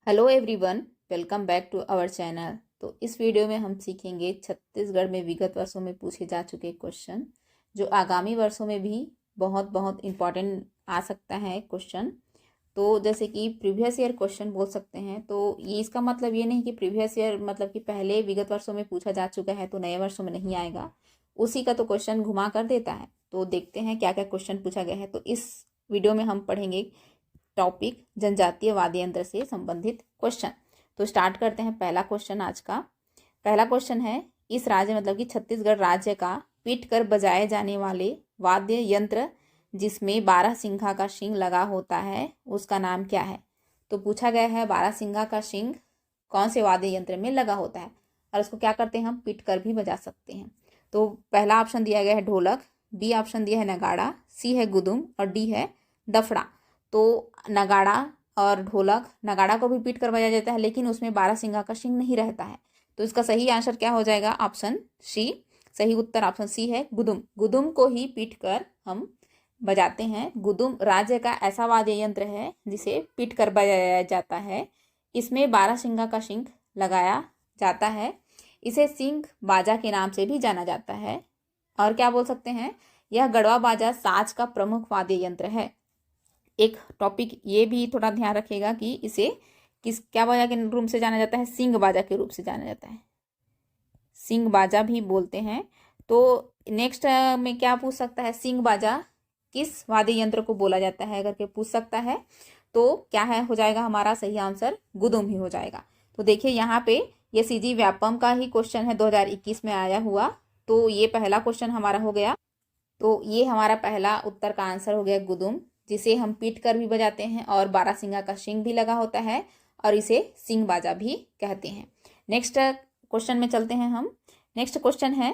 Hello everyone, welcome back to our channel. तो इस video में हम सीखेंगे छत्तीसगढ़ में विगत वर्षों में पूछे जा चुके क्वेश्चन जो आगामी वर्षों में भी बहुत बहुत इम्पॉर्टेंट आ सकता है क्वेश्चन। तो जैसे कि प्रीवियस ईयर क्वेश्चन बोल सकते हैं। तो ये इसका मतलब ये नहीं कि प्रीवियस ईयर मतलब कि पहले विगत वर्षों में पूछा जा चुका है तो नए वर्षों में नहीं आएगा, उसी का तो क्वेश्चन घुमा कर देता है। तो देखते हैं क्या क्या क्वेश्चन पूछा गया है। तो इस वीडियो में हम पढ़ेंगे टॉपिक जनजातीय वाद्य यंत्र से संबंधित क्वेश्चन। तो स्टार्ट करते हैं पहला क्वेश्चन आज का। पहला क्वेश्चन है, इस राज्य मतलब कि छत्तीसगढ़ राज्य का पीट कर बजाए जाने वाले वाद्य यंत्र जिसमें 12 सिंघा का शिंग लगा होता है उसका नाम क्या है। तो पूछा गया है 12 सिंघा का शिंग कौन से वाद्य यंत्र में लगा होता है और उसको क्या करते हैं, हम पीट कर भी बजा सकते हैं। तो पहला ऑप्शन दिया गया है ढोलक, बी ऑप्शन दिया है नगाड़ा, सी है गुदुम और डी है दफड़ा। तो नगाड़ा और ढोलक, नगाड़ा को भी पीट कर बजाया जाता है लेकिन उसमें 12 सिंघा का शिंग नहीं रहता है। तो इसका सही आंसर क्या हो जाएगा, ऑप्शन सी। सही उत्तर ऑप्शन सी है गुदुम। गुदुम को ही पीट कर हम बजाते हैं। गुदुम राज्य का ऐसा वाद्य यंत्र है जिसे पीट कर बजाया जाता है। इसमें 12 सिंघा का शिंग लगाया जाता है। इसे सिंघ बाजा के नाम से भी जाना जाता है। और क्या बोल सकते हैं, यह गढ़वा बाजा साज का प्रमुख वाद्य यंत्र है। एक टॉपिक ये भी थोड़ा ध्यान रखिएगा कि इसे क्या बाजा के रूप से जाना जाता है, सिंह बाजा के रूप से जाना जाता है, सिंह बाजा भी बोलते हैं। तो नेक्स्ट में क्या पूछ सकता है, सिंह बाजा किस वाद्य यंत्र को बोला जाता है करके पूछ सकता है। तो क्या है, हो जाएगा हमारा सही आंसर गुदुम ही हो जाएगा। तो देखिए यहाँ पे ये सीजी व्यापम का ही क्वेश्चन है 2021 में आया हुआ। तो ये पहला क्वेश्चन हमारा हो गया। तो ये हमारा पहला उत्तर का आंसर हो गया गुदुम, जिसे हम पीट कर भी बजाते हैं और 12 सिंगा का शिंग भी लगा होता है और इसे सिंग बाजा भी कहते हैं। नेक्स्ट क्वेश्चन में चलते हैं हम। नेक्स्ट क्वेश्चन है,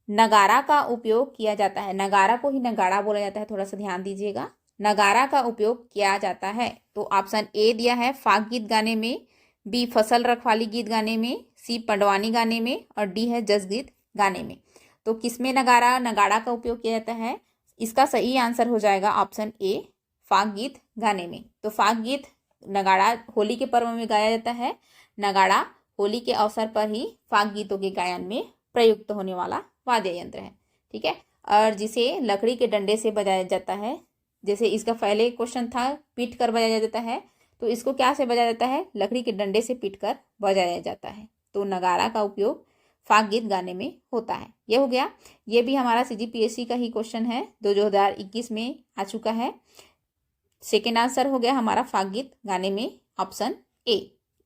नगारा का उपयोग किया जाता है, नगारा को ही नगाड़ा बोला जाता है, थोड़ा सा ध्यान दीजिएगा। नगारा का उपयोग किया जाता है तो ऑप्शन ए दिया है फाग गीत गाने में, बी फसल रखवाली गीत गाने में, सी पंडवानी गाने में और डी है जस गीत गाने में। तो किसमें नगाड़ा का उपयोग किया जाता है, इसका सही आंसर हो जाएगा ऑप्शन ए फाग गीत गाने में। तो फाग गीत नगाड़ा होली के पर्व में गाया जाता है। नगाड़ा होली के अवसर पर ही फाग गीतों के गायन में प्रयुक्त होने वाला वाद्य यंत्र है। ठीक है, और जिसे लकड़ी के डंडे से बजाया जाता है। जैसे इसका पहले क्वेश्चन था पीट कर बजाया जाता है, तो इसको क्या से बजाया जाता है, लकड़ी के डंडे से पीट कर बजाया जाता है। तो नगाड़ा का उपयोग फाग गीत गाने में होता है। ये हो गया। ये भी हमारा सीजीपीएससी का ही क्वेश्चन है, 2021 में आ चुका है। सेकेंड आंसर हो गया हमारा फाग गीत गाने में, ऑप्शन ए।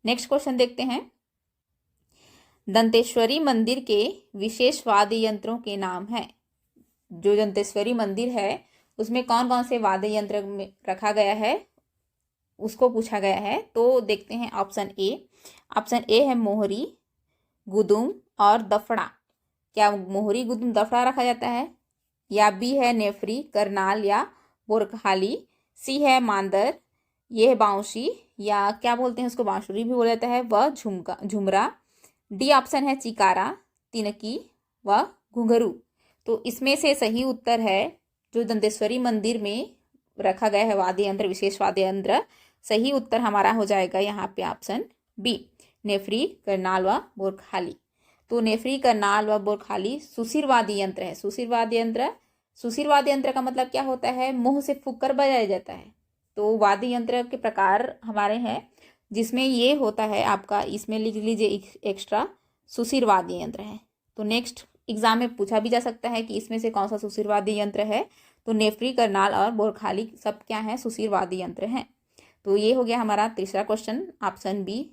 नेक्स्ट क्वेश्चन देखते हैं, दंतेश्वरी मंदिर के विशेष वाद्य यंत्रों के नाम हैं। जो दंतेश्वरी मंदिर है उसमें कौन कौन से वाद्य यंत्र में रखा गया है उसको पूछा गया है। तो देखते हैं ऑप्शन ए। ऑप्शन ए है मोहरी, गुदुम और दफड़ा। क्या मोहरी गुदुम दफड़ा रखा जाता है, या बी है नेफरी करनाल या बोरखाली, सी है मांदर, ये है बांसुरी या क्या बोलते हैं उसको बांसुरी भी बोला जाता है, वह झुमरा, डी ऑप्शन है चिकारा, तिनकी व घुंघरू। तो इसमें से सही उत्तर है जो दंतेश्वरी मंदिर में रखा गया है वाद्य यंत्र, विशेष वाद्य यंत्र, सही उत्तर हमारा हो जाएगा यहाँ पे ऑप्शन बी, नेफरी करनाल व बोरखाली। तो नेफरी करनाल व बोरखाली सुशिर वाद्य यंत्र है। सुशिर वाद्य यंत्र, सुशिर वाद्य यंत्र का मतलब क्या होता है, मुंह से फूंक कर बजाया जाता है। तो वाद्य यंत्र के प्रकार हमारे हैं जिसमें ये होता है आपका, इसमें लिख लीजिए एक्स्ट्रा, सुशिर वाद्य यंत्र है। तो नेक्स्ट एग्जाम में पूछा भी जा सकता है कि इसमें से कौन सा सुशिर वाद्य यंत्र है। तो नेफरी करनाल और बोरखाली सब क्या है, सुशिर वाद्य यंत्र हैं। तो ये हो गया हमारा तीसरा क्वेश्चन, ऑप्शन बी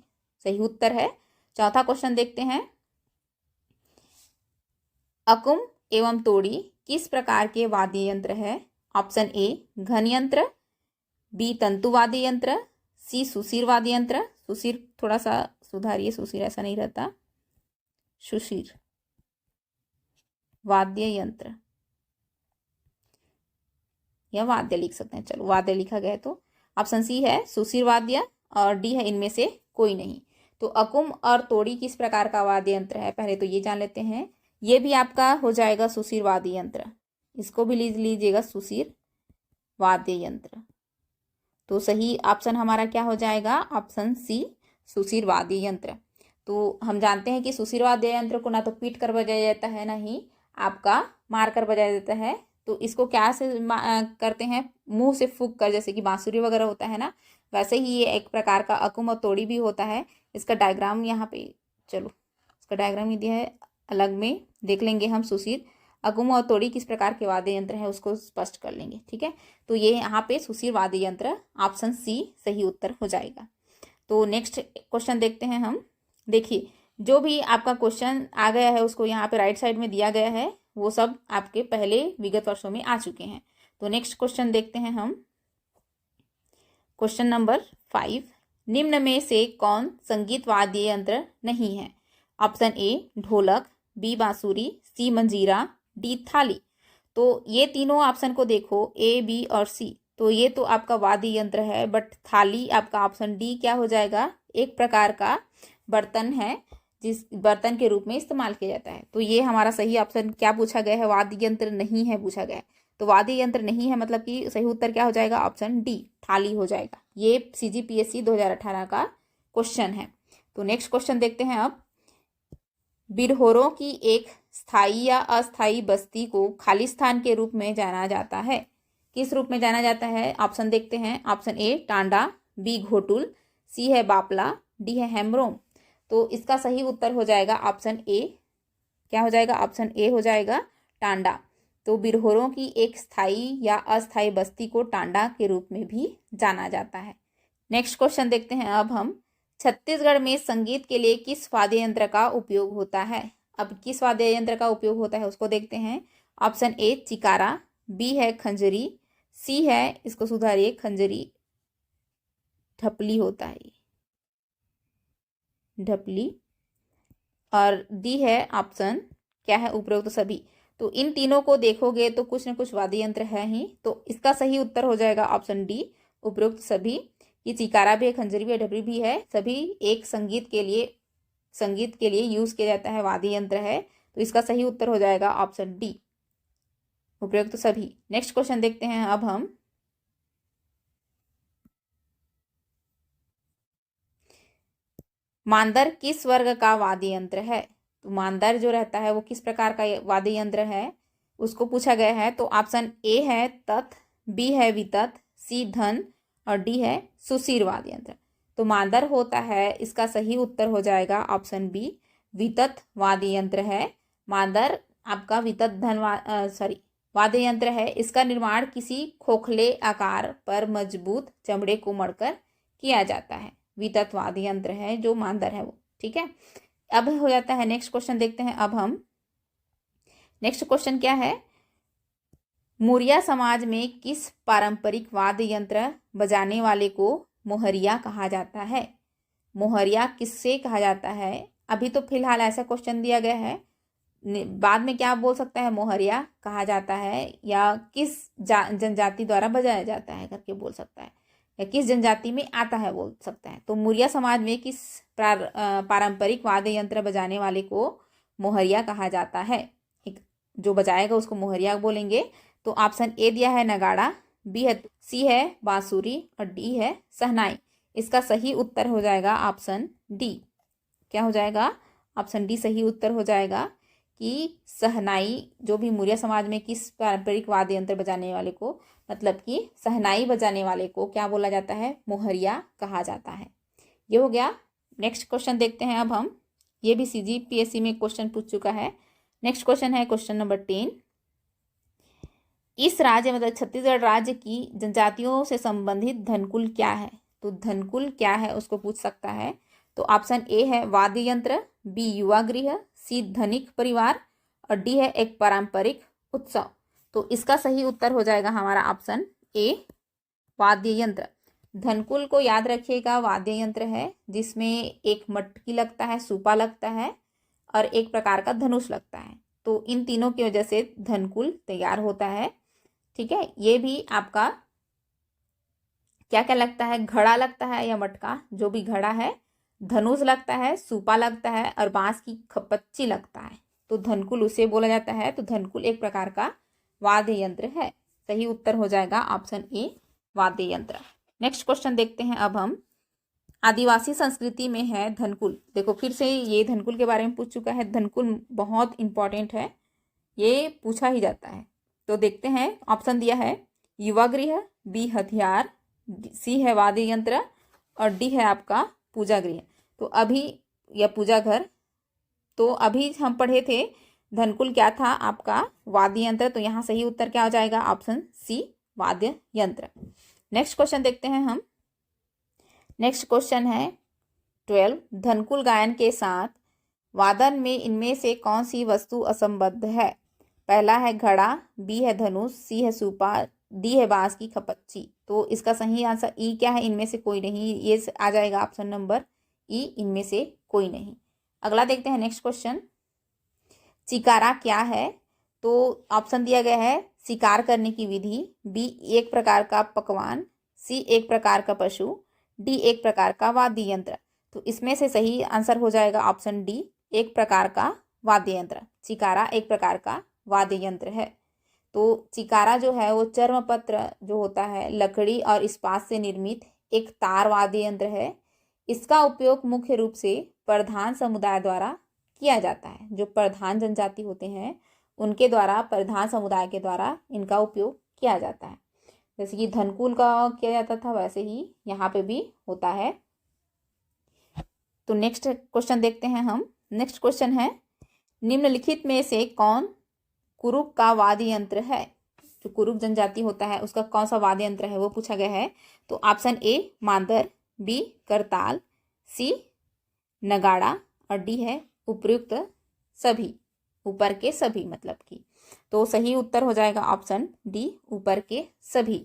सही उत्तर है। चौथा क्वेश्चन देखते हैं, अकुम एवं तोड़ी किस प्रकार के वाद्य यंत्र है। ऑप्शन ए घन यंत्र, बी तंतु वाद्य यंत्र, सी सुशिर वाद्य यंत्र, सुशिर थोड़ा सा सुधारिए, सुशिर ऐसा नहीं रहता, सुशिर वाद्य यंत्र या वाद्य लिख सकते हैं, चलो वाद्य लिखा गया है। तो ऑप्शन सी है सुशिर वाद्य और डी है इनमें से कोई नहीं। तो अकुम और तोड़ी किस प्रकार का वाद्य यंत्र है, पहले तो ये जान लेते हैं। ये भी आपका हो जाएगा सुशिर वाद्य यंत्र, इसको भी लीजिएगा सुशिर वाद्य यंत्र। तो सही ऑप्शन हमारा क्या हो जाएगा, ऑप्शन सी सुशिर वाद्य यंत्र। तो हम जानते हैं कि सुशिर वाद्य यंत्र को ना तो पीट कर बजाया जाता है, ना ही आपका मार कर बजाया जाता है। तो इसको क्या से करते हैं, मुंह से फूंक कर, जैसे कि बांसुरी वगैरह होता है ना, वैसे ही ये एक प्रकार का अकुम और तोड़ी भी होता है। इसका डायग्राम यहाँ पे, चलो इसका डायग्राम ही दिया है, अलग में देख लेंगे हम। सुशिर, अकुम और तोड़ी किस प्रकार के वाद्य यंत्र है उसको स्पष्ट कर लेंगे, ठीक है। तो ये यहाँ पे सुशिर वाद्य यंत्र, ऑप्शन सी सही उत्तर हो जाएगा। तो नेक्स्ट क्वेश्चन देखते हैं हम। देखिए, जो भी आपका क्वेश्चन आ गया है उसको यहाँ पे राइट साइड में दिया गया है, वो सब आपके पहले विगत वर्षों में आ चुके हैं। तो नेक्स्ट क्वेश्चन देखते हैं हम। क्वेश्चन नंबर 5, निम्न में से कौन संगीत वाद्य यंत्र नहीं है? ऑप्शन ए ढोलक, बी बांसुरी, सी मंजीरा, डी थाली। तो ये तीनों ऑप्शन को देखो, ए, बी और सी, तो ये तो आपका वाद्य यंत्र है, बट थाली आपका ऑप्शन डी क्या हो जाएगा, एक प्रकार का बर्तन है जिस बर्तन के रूप में इस्तेमाल किया जाता है। तो ये हमारा सही ऑप्शन क्या पूछा गया है, वाद्य यंत्र नहीं है पूछा गया है। तो वाद्य यंत्र नहीं है मतलब कि सही उत्तर क्या हो जाएगा, ऑप्शन डी थाली हो जाएगा। ये CGPSC 2018 का क्वेश्चन है। तो नेक्स्ट क्वेश्चन देखते हैं अब। बिरहोरों की एक स्थायी या अस्थायी बस्ती को खालिस्तान के रूप में जाना जाता है, किस रूप में जाना जाता है? ऑप्शन देखते हैं। Option A Tanda, B Ghotul, C है बापला, डी है हेम्ब्रोम। तो इसका सही उत्तर हो जाएगा ऑप्शन ए, क्या हो जाएगा, ऑप्शन ए हो जाएगा टांडा। तो बिरहोरों की एक स्थायी या अस्थायी बस्ती को टांडा के रूप में भी जाना जाता है। नेक्स्ट क्वेश्चन देखते हैं अब हम। छत्तीसगढ़ में संगीत के लिए किस वाद्य यंत्र का उपयोग होता है? अब किस वाद्य यंत्र का उपयोग होता है उसको देखते हैं। ऑप्शन ए चिकारा, बी है खंजरी, सी है, इसको सुधारिए, खंजरी ढपली होता है, ढपली, और डी है ऑप्शन क्या है, उपरोक्त सभी। तो इन तीनों को देखोगे तो कुछ न कुछ वाद्य यंत्र है ही, तो इसका सही उत्तर हो जाएगा ऑप्शन डी, उपरोक्त सभी। ये चिकारा भी है, खंजरी भी है, ढपली भी है, सभी एक संगीत के लिए यूज किया जाता है वाद्य यंत्र है। तो इसका सही उत्तर हो जाएगा ऑप्शन डी, उपरोक्त सभी। नेक्स्ट क्वेश्चन देखते हैं अब हम। मांदर किस वर्ग का वाद्य यंत्र है? तो मांदर जो रहता है वो किस प्रकार का वाद्य यंत्र है उसको पूछा गया है। तो ऑप्शन ए है तत्, बी है वितत, सी धन और डी है सुशिर वाद्य यंत्र। तो मांदर होता है, इसका सही उत्तर हो जाएगा ऑप्शन बी, वितत वाद्य यंत्र है। मांदर आपका वितत धन वाद्य यंत्र है। इसका निर्माण किसी खोखले आकार पर मजबूत चमड़े को मढ़कर किया जाता है। वितत वाद्य यंत्र है जो मांदर है वो, ठीक है। अब हो जाता है नेक्स्ट क्वेश्चन देखते हैं अब हम। नेक्स्ट क्वेश्चन क्या है, मुरिया समाज में किस पारंपरिक वाद्य यंत्र बजाने वाले को मोहरिया कहा जाता है? मोहरिया किससे कहा जाता है? अभी तो फिलहाल ऐसा क्वेश्चन दिया गया है, बाद में क्या बोल सकता है, मोहरिया कहा जाता है या किस जनजाति द्वारा बजाया जाता है करके बोल सकता है, या किस जनजाति में आता है बोल सकता है। तो मुरिया समाज में किस पारंपरिक वाद्य यंत्र बजाने वाले को मोहरिया कहा जाता है? एक जो बजाएगा उसको मोहरिया बोलेंगे। तो ऑप्शन ए दिया है नगाड़ा, बी है, सी है बांसुरी और डी है शहनाई। इसका सही उत्तर हो जाएगा ऑप्शन डी, क्या हो जाएगा, ऑप्शन डी सही उत्तर हो जाएगा कि शहनाई, जो भी मुरिया समाज में किस पारंपरिक वाद्य यंत्र बजाने वाले को, मतलब कि शहनाई बजाने वाले को क्या बोला जाता है, मोहरिया कहा जाता है। ये हो गया। नेक्स्ट क्वेश्चन देखते हैं अब हम। ये भी CGPSC में क्वेश्चन पूछ चुका है। नेक्स्ट क्वेश्चन है क्वेश्चन नंबर 10। इस राज्य मतलब छत्तीसगढ़ राज्य की जनजातियों से संबंधित धनकुल क्या है? तो धनकुल क्या है उसको पूछ सकता है। तो ऑप्शन ए है वाद्य यंत्र, बी युवा गृह, सी धनिक परिवार और डी है एक पारंपरिक उत्सव। तो इसका सही उत्तर हो जाएगा हमारा ऑप्शन ए, वाद्य यंत्र। धनकुल को याद रखिएगा, वाद्य यंत्र है जिसमें एक मटकी लगता है, सूपा लगता है और एक प्रकार का धनुष लगता है। तो इन तीनों की वजह से धनकुल तैयार होता है, ठीक है। ये भी आपका क्या क्या लगता है, घड़ा लगता है या मटका, जो भी घड़ा है, धनुष लगता है, सूपा लगता है और बांस की खपच्ची लगता है। तो धनकुल उसे बोला जाता है। तो धनकुल एक प्रकार का वाद्य यंत्र है। सही उत्तर हो जाएगा ऑप्शन ए, वाद्य यंत्र। नेक्स्ट क्वेश्चन देखते हैं अब हम। आदिवासी संस्कृति में है धनकुल। देखो फिर से ये धनकुल के बारे में पूछ चुका है। धनकुल बहुत इंपॉर्टेंट है, ये पूछा ही जाता है। तो देखते हैं, ऑप्शन दिया है युवा गृह, बी हथियार, सी है वाद्य यंत्र और डी है आपका पूजा गृह। तो अभी या पूजा घर, तो अभी हम पढ़े थे धनकुल क्या था आपका वाद्य यंत्र। तो यहाँ सही उत्तर क्या हो जाएगा, ऑप्शन सी वाद्य यंत्र। नेक्स्ट क्वेश्चन देखते हैं हम। नेक्स्ट क्वेश्चन है 12, धनकुल गायन के साथ वादन में इनमें से कौन सी वस्तु असंबद्ध है। पहला है घड़ा, बी है धनुष, सी है सूपा, डी है बांस की खपच्ची। तो इसका सही आंसर ई क्या है, इनमें से कोई नहीं, ये आ जाएगा ऑप्शन नंबर ई, इनमें से कोई नहीं। अगला देखते हैं नेक्स्ट क्वेश्चन, चिकारा क्या है। तो ऑप्शन दिया गया है शिकार करने की विधि, बी एक प्रकार का पकवान, सी एक प्रकार का पशु, डी एक प्रकार का वाद्य यंत्र। तो इसमें से सही आंसर हो जाएगा ऑप्शन डी, एक प्रकार का वाद्य यंत्र। चिकारा एक प्रकार का वाद्य यंत्र है। तो चिकारा जो है वो चर्मपत्र जो होता है, लकड़ी और इस्पात से निर्मित एक तार वाद्य यंत्र है। इसका उपयोग मुख्य रूप से प्रधान समुदाय द्वारा किया जाता है। जो प्रधान जनजाति होते हैं उनके द्वारा, प्रधान समुदाय के द्वारा इनका उपयोग किया जाता है। जैसे कि धनकुल का किया जाता था, वैसे ही यहाँ पे भी होता है। तो नेक्स्ट क्वेश्चन देखते हैं हम। नेक्स्ट क्वेश्चन है, निम्नलिखित में से कौन कुरुक का वाद्य यंत्र है। जो कुरुक जनजाति होता है उसका कौन सा वाद्य यंत्र है वो पूछा गया है। तो ऑप्शन ए मांदर, बी करताल, सी नगाड़ा और डी है उपयुक्त सभी, ऊपर के सभी मतलब की। तो सही उत्तर हो जाएगा ऑप्शन डी, ऊपर के सभी।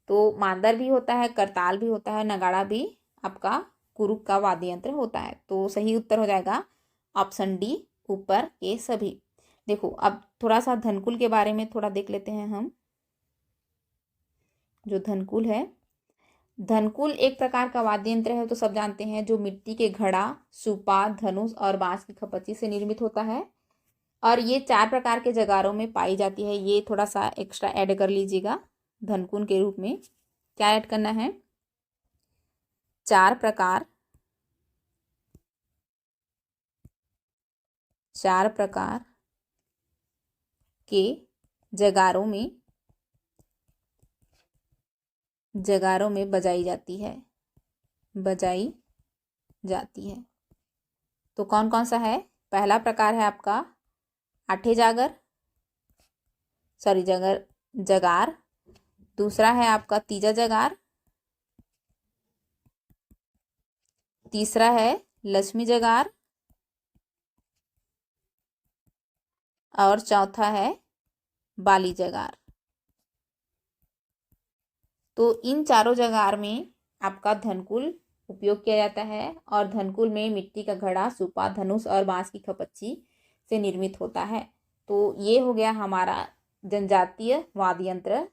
तो मांदर भी होता है, करताल भी होता है, नगाड़ा भी आपका कुरुक का वाद्य यंत्र होता है। तो सही उत्तर हो जाएगा ऑप्शन डी, ऊपर के सभी। देखो अब थोड़ा सा धनकुल के बारे में थोड़ा देख लेते हैं हम। जो धनकुल है, धनकुल एक प्रकार का वाद्य यंत्र है, तो सब जानते हैं, जो मिट्टी के घड़ा, सूपा, धनुष और बांस की खपच्ची से निर्मित होता है। और ये 4 प्रकार के जगारों में पाई जाती है। ये थोड़ा सा एक्स्ट्रा ऐड कर लीजिएगा धनकुल के रूप में। क्या ऐड करना है, 4 प्रकार के जगारों में बजाई जाती है। तो कौन कौन सा है। पहला प्रकार है आपका आठे जगार। दूसरा है आपका तीजा जगार। तीसरा है लक्ष्मी जगार और चौथा है बाली जगार। तो इन चारों जगार में आपका धनकुल उपयोग किया जाता है। और धनकुल में मिट्टी का घड़ा, सूपा, धनुष और बांस की खपच्ची से निर्मित होता है। तो ये हो गया हमारा जनजातीय वाद्य यंत्र।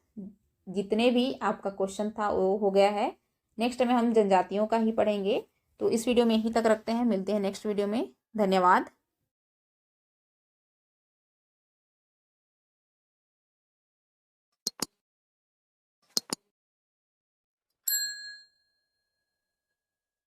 जितने भी आपका क्वेश्चन था वो हो गया है। नेक्स्ट में हम जनजातियों का ही पढ़ेंगे। तो इस वीडियो में यहीं तक रखते हैं, मिलते हैं नेक्स्ट वीडियो में। धन्यवाद।